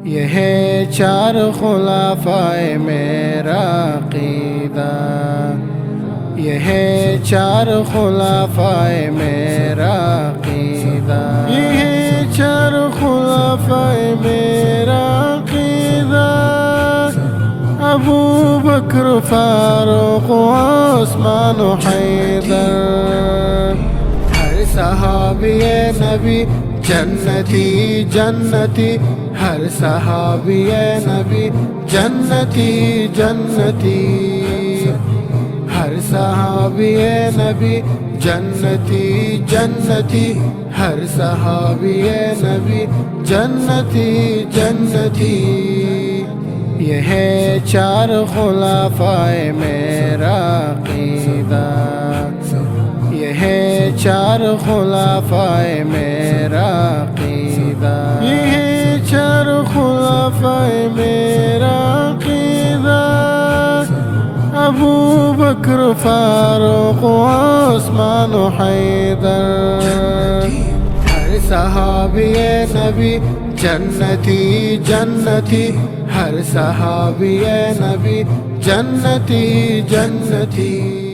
یہ ہے چار خلفائے میرا عقیدہ، یہ ہے چار خلفائے میرا عقیدہ، یہ ہے چار خلفائے میرا عقیدہ، ابو بکر فاروق عثمان و حیدر، ہر صحابی نبی جنتی جنتی، ہر صحابی نبی جنتی جنتی، ہر صحابی نبی جنتی جنتی، ہر صحابی نبی جنتی جنتی، یہ ہے چار خلفائے میرا عقیدہ، یہ ہے چار خلفائے میرا عقیدہ، یہ ہے چار خلفائے میرا عقیدہ، ابو بکر فاروق عثمان و حیدر، ہر صحابی نبی جنتی جنتی، ہر صحابی نبی جنتی جنتی۔